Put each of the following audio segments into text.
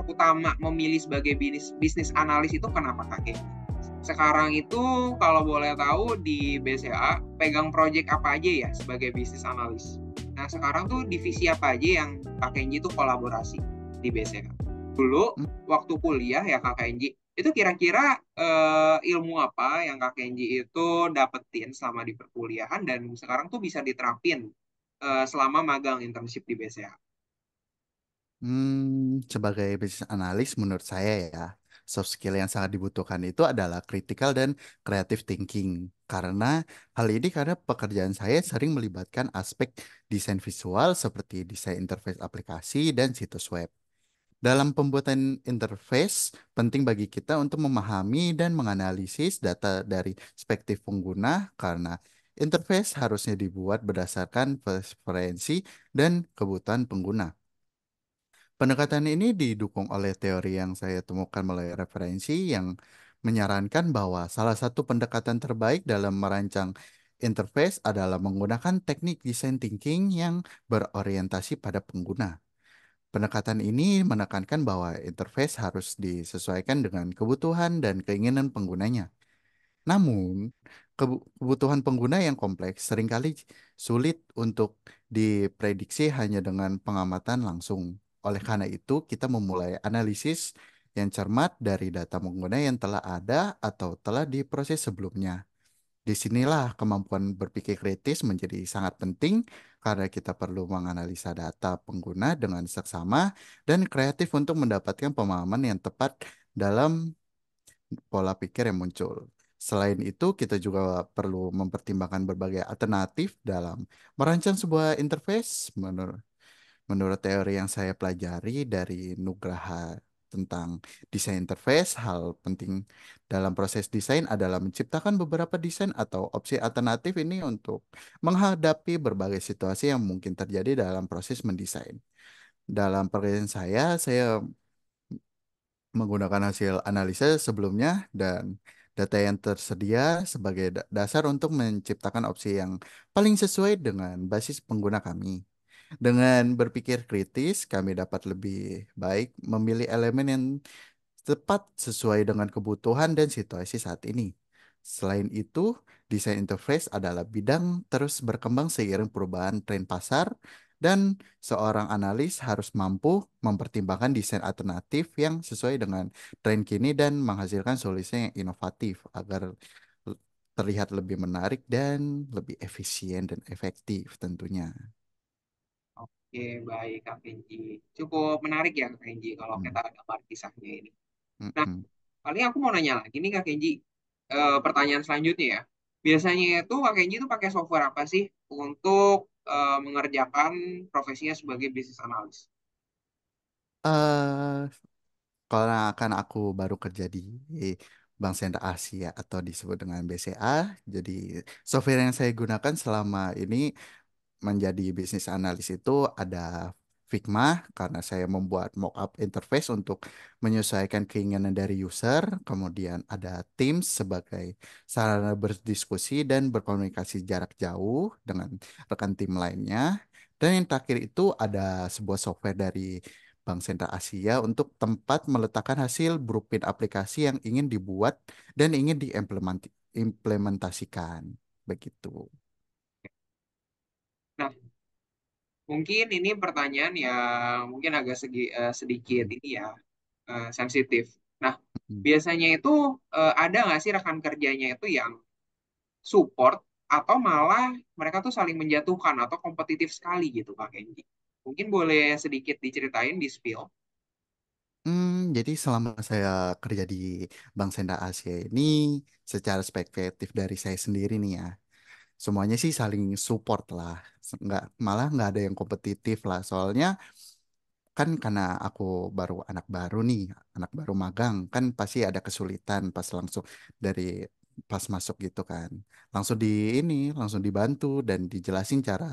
utama memilih sebagai bisnis analis itu kenapa Kak Kenji? Sekarang itu kalau boleh tahu di BCA pegang project apa aja ya sebagai bisnis analis? Nah sekarang tuh divisi apa aja yang Kak Kenji tuh kolaborasi di BCA? Dulu Hmm, waktu kuliah ya Kak Kenji, itu kira-kira ilmu apa yang Kak Kenji itu dapetin selama di perkuliahan dan sekarang tuh bisa diterapin selama magang internship di BCA? sebagai business analyst menurut saya ya, soft skill yang sangat dibutuhkan itu adalah critical dan creative thinking. Karena pekerjaan saya sering melibatkan aspek desain visual seperti desain interface aplikasi dan situs web. Dalam pembuatan interface, penting bagi kita untuk memahami dan menganalisis data dari perspektif pengguna karena interface harusnya dibuat berdasarkan preferensi dan kebutuhan pengguna. Pendekatan ini didukung oleh teori yang saya temukan melalui referensi yang menyarankan bahwa salah satu pendekatan terbaik dalam merancang interface adalah menggunakan teknik design thinking yang berorientasi pada pengguna. Pendekatan ini menekankan bahwa interface harus disesuaikan dengan kebutuhan dan keinginan penggunanya. Namun, kebutuhan pengguna yang kompleks seringkali sulit untuk diprediksi hanya dengan pengamatan langsung. Oleh karena itu, kita memulai analisis yang cermat dari data pengguna yang telah ada atau telah diproses sebelumnya. Disinilah kemampuan berpikir kritis menjadi sangat penting karena kita perlu menganalisa data pengguna dengan seksama dan kreatif untuk mendapatkan pemahaman yang tepat dalam pola pikir yang muncul. Selain itu, kita juga perlu mempertimbangkan berbagai alternatif dalam merancang sebuah interface. Menurut teori yang saya pelajari dari Nugraha tentang desain interface, hal penting dalam proses desain adalah menciptakan beberapa desain atau opsi alternatif ini untuk menghadapi berbagai situasi yang mungkin terjadi dalam proses mendesain. Dalam pekerjaan saya menggunakan hasil analisa sebelumnya dan data yang tersedia sebagai dasar untuk menciptakan opsi yang paling sesuai dengan basis pengguna kami. Dengan berpikir kritis, kami dapat lebih baik memilih elemen yang tepat sesuai dengan kebutuhan dan situasi saat ini. Selain itu, desain interface adalah bidang terus berkembang seiring perubahan tren pasar dan seorang analis harus mampu mempertimbangkan desain alternatif yang sesuai dengan tren kini dan menghasilkan solusi yang inovatif agar terlihat lebih menarik dan lebih efisien dan efektif tentunya. Oke, baik Kak Kenji. Cukup menarik ya Kak Kenji kalau kita Hmm, gambar kisahnya ini. hmm, Nah, hmm. paling aku mau nanya lagi nih Kak Kenji. Pertanyaan selanjutnya ya. Biasanya itu Kak Kenji itu pakai software apa sih untuk mengerjakan profesinya sebagai business analyst? Eh, Karena kan aku baru kerja di Bank Sentral Asia atau disebut dengan BCA, jadi software yang saya gunakan selama ini menjadi bisnis analis itu ada Figma karena saya membuat mockup interface untuk menyesuaikan keinginan dari user, kemudian ada Teams sebagai sarana berdiskusi dan berkomunikasi jarak jauh dengan rekan tim lainnya, dan yang terakhir itu ada sebuah software dari Bank Sentral Asia untuk tempat meletakkan hasil blueprint aplikasi yang ingin dibuat dan ingin diimplementasikan begitu. Nah, mungkin ini pertanyaan yang mungkin agak sedikit Mm, ini ya sensitif. Nah, mm. biasanya itu ada nggak sih rekan kerjanya itu yang support atau malah mereka tuh saling menjatuhkan atau kompetitif sekali gitu Kak Kenji. Mungkin boleh sedikit diceritain di spill. Jadi selama saya kerja di Bank Sentral Asia ini, secara perspektif dari saya sendiri nih ya, semuanya sih saling support lah. Malah nggak ada yang kompetitif lah. Soalnya kan karena aku baru anak baru nih, anak baru magang, kan pasti ada kesulitan pas langsung dari pas masuk gitu kan. Langsung di ini, langsung dibantu dan dijelasin cara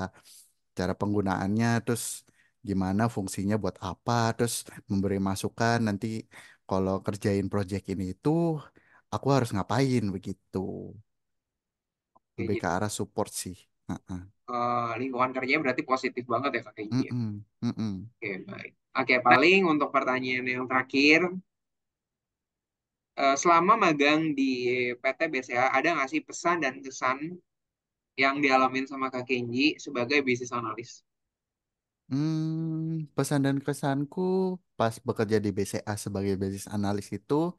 cara penggunaannya, terus gimana fungsinya buat apa, terus memberi masukan nanti kalau kerjain project ini itu aku harus ngapain begitu. Oke, Lebih ke jadi arah support sih. Heeh. lingkungan kerjanya berarti positif banget ya Kak Kenji ya. Mm-mm, mm-mm. Oke, baik. Oke, paling untuk pertanyaan yang terakhir, selama magang di PT BCA, ada nggak sih pesan dan kesan yang dialamin sama Kak Kenji sebagai bisnis analis? Pesan dan kesanku pas bekerja di BCA sebagai business analis itu,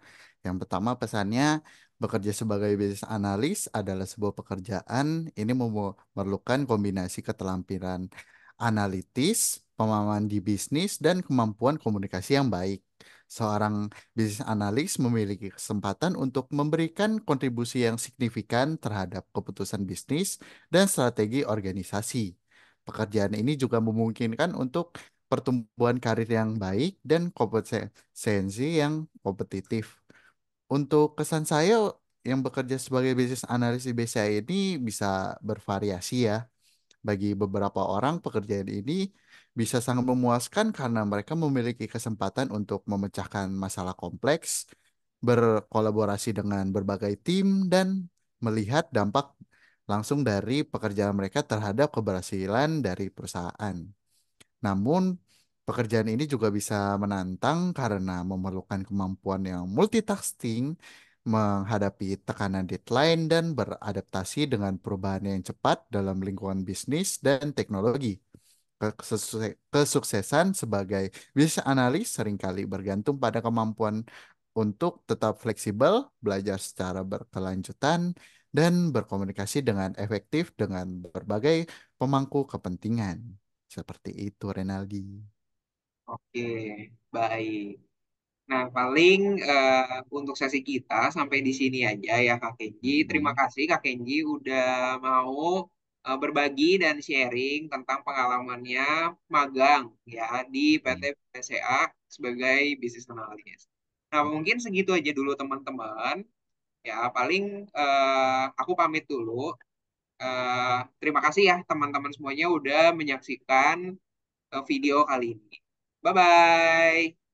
yang pertama pesannya bekerja sebagai business analis adalah sebuah pekerjaan ini memerlukan kombinasi keterampilan analitis, pemahaman di bisnis, dan kemampuan komunikasi yang baik. Seorang business analis memiliki kesempatan untuk memberikan kontribusi yang signifikan terhadap keputusan bisnis dan strategi organisasi. Pekerjaan ini juga memungkinkan untuk pertumbuhan karir yang baik dan kompetensi yang kompetitif. Untuk kesan saya yang bekerja sebagai bisnis analis di BCA ini bisa bervariasi ya. Bagi beberapa orang, pekerjaan ini bisa sangat memuaskan karena mereka memiliki kesempatan untuk memecahkan masalah kompleks, berkolaborasi dengan berbagai tim, dan melihat dampak langsung dari pekerjaan mereka terhadap keberhasilan dari perusahaan. Namun, pekerjaan ini juga bisa menantang karena memerlukan kemampuan yang multitasking, menghadapi tekanan deadline, dan beradaptasi dengan perubahan yang cepat dalam lingkungan bisnis dan teknologi. Kesuksesan sebagai bisnis analis seringkali bergantung pada kemampuan untuk tetap fleksibel, belajar secara berkelanjutan, dan berkomunikasi dengan efektif dengan berbagai pemangku kepentingan. Seperti itu, Renaldi. Oke, baik. Nah, paling untuk sesi kita sampai di sini aja ya Kak Kenji. Terima Mm-mm. kasih Kak Kenji udah mau berbagi dan sharing tentang pengalamannya magang ya di PT Mm. BCA sebagai bisnis analis. Nah, mungkin segitu aja dulu teman-teman. Ya, paling aku pamit dulu. Terima kasih ya teman-teman semuanya udah menyaksikan video kali ini. Bye-bye.